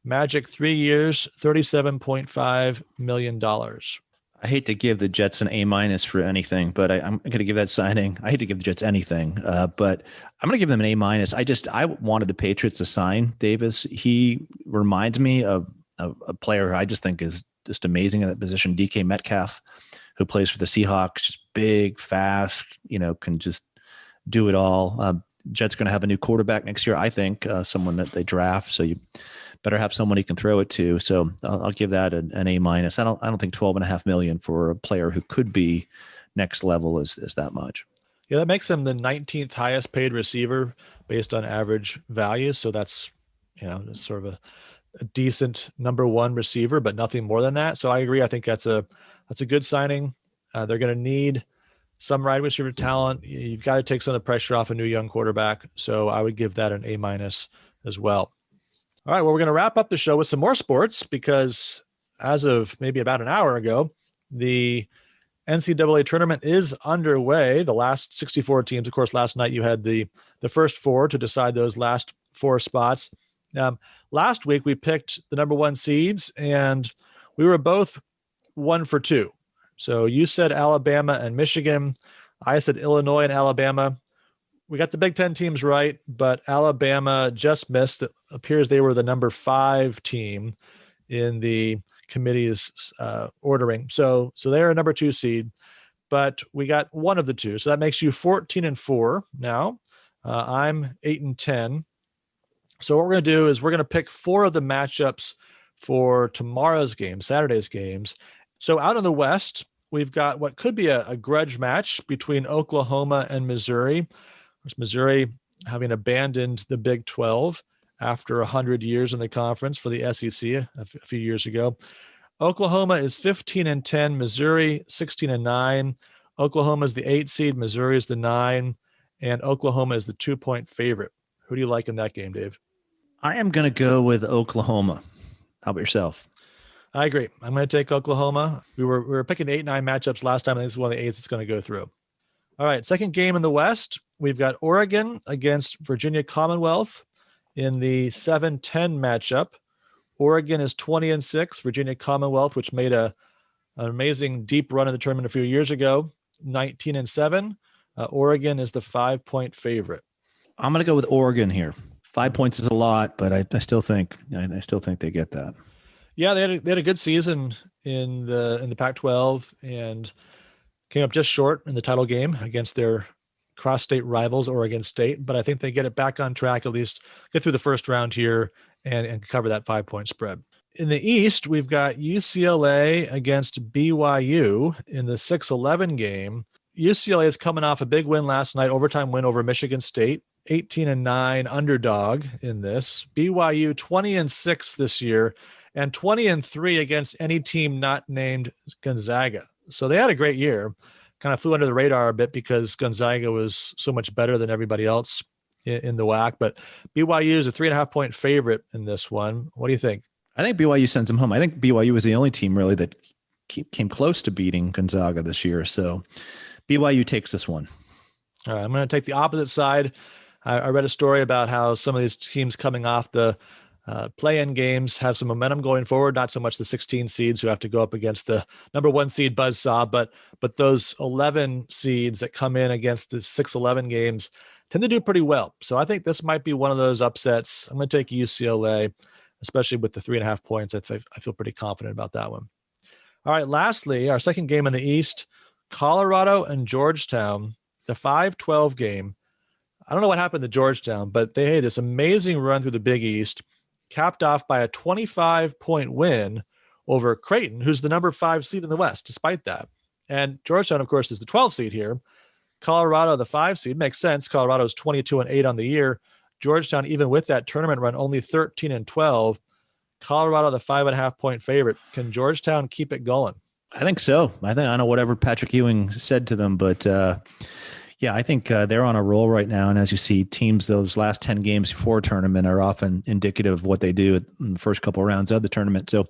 magic 3 years, $37.5 million. I hate to give the Jets an A- for anything, but I'm going to give that signing. I hate to give the Jets anything, but I'm going to give them an A-. I wanted the Patriots to sign Davis. He reminds me of a player who I just think is just amazing at that position, DK Metcalf, who plays for the Seahawks, just big, fast, can just do it all. Jets going to have a new quarterback next year, I think, someone that they draft. So you better have someone he can throw it to. So I'll give that an A-. I don't think $12.5 million for a player who could be next level is that much. Yeah, that makes him the 19th highest paid receiver based on average value. So that's, sort of a decent number one receiver, but nothing more than that. So I agree. I think that's a good signing. They're going to need some wide receiver talent. You've got to take some of the pressure off a new young quarterback. So I would give that an A- as well. All right, well, we're going to wrap up the show with some more sports because as of maybe about an hour ago, the NCAA tournament is underway. The last 64 teams, of course, last night you had the first four to decide those last four spots. Last week we picked the number one seeds and we were both 1 for 2. So you said Alabama and Michigan. I said Illinois and Alabama. We got the Big Ten teams right, but Alabama just missed. It appears they were the number 5 team in the committee's ordering. So they're a number 2 seed, but we got one of the two. So that makes you 14-4 now. I'm 8-10. So what we're going to do is we're going to pick 4 of the matchups for tomorrow's game, Saturday's games. So out in the West, we've got what could be a grudge match between Oklahoma and Missouri. Missouri having abandoned the Big 12 after 100 years in the conference for the SEC a few years ago. Oklahoma is 15-10, Missouri 16-9. Oklahoma is the 8 seed, Missouri is the 9, and Oklahoma is the 2-point favorite. Who do you like in that game, Dave? I am going to go with Oklahoma. How about yourself? I agree. I'm going to take Oklahoma. We were picking the 8-9 matchups last time. I think this is one of the 8s that's going to go through. All right, second game in the West, we've got Oregon against Virginia Commonwealth in the 7-10 matchup. Oregon is 20-6. Virginia Commonwealth, which made an amazing deep run in the tournament a few years ago, 19-7. Oregon is the 5-point favorite. I'm going to go with Oregon here. 5 points is a lot, but I still think they get that. Yeah, they had a good season in the Pac-12 and came up just short in the title game against their cross-state rivals, Oregon State. But I think they get it back on track, at least get through the first round here and cover that 5-point spread. In the East, we've got UCLA against BYU in the 6-11 game. UCLA is coming off a big win last night, overtime win over Michigan State, 18-9 underdog in this. BYU 20-6 this year and 20-3 against any team not named Gonzaga. So they had a great year, kind of flew under the radar a bit because Gonzaga was so much better than everybody else in the WAC. But BYU is a 3.5-point favorite in this one. What do you think? I think BYU sends them home. I think BYU was the only team really that came close to beating Gonzaga this year. So BYU takes this one. All right, I'm going to take the opposite side. I read a story about how some of these teams coming off the play-in games have some momentum going forward, not so much the 16 seeds who have to go up against the number 1 seed buzzsaw, but those 11 seeds that come in against the 6-11 games tend to do pretty well. So I think this might be one of those upsets. I'm going to take UCLA, especially with the 3.5 points. I feel pretty confident about that one. All right, lastly, our second game in the East, Colorado and Georgetown, the 5-12 game. I don't know what happened to Georgetown, but they had this amazing run through the Big East, capped off by a 25-point win over Creighton, who's the number 5 seed in the West, despite that. And Georgetown, of course, is the 12 seed here. Colorado, the 5 seed. Makes sense. Colorado's 22-8 on the year. Georgetown, even with that tournament run, only 13-12. Colorado, the 5.5 point favorite. Can Georgetown keep it going? I think so. I don't know whatever Patrick Ewing said to them, but yeah, I think they're on a roll right now. And as you see, teams those last 10 games before a tournament are often indicative of what they do in the first couple of rounds of the tournament. So,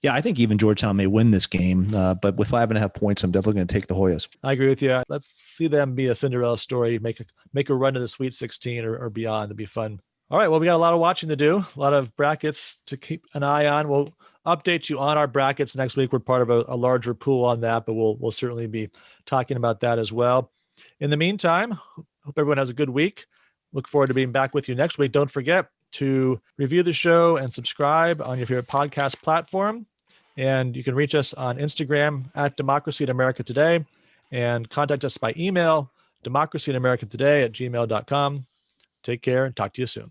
yeah, I think even Georgetown may win this game, but with 5.5 points, I'm definitely going to take the Hoyas. I agree with you. Let's see them be a Cinderella story, make a run to the Sweet 16 or beyond. It'd be fun. All right, well, we got a lot of watching to do, a lot of brackets to keep an eye on. We'll update you on our brackets next week. We're part of a larger pool on that, but we'll certainly be talking about that as well. In the meantime, hope everyone has a good week. Look forward to being back with you next week. Don't forget to review the show and subscribe on your favorite podcast platform. And you can reach us on Instagram at Democracy in America Today, and contact us by email, democracyinamericatoday@gmail.com. Take care and talk to you soon.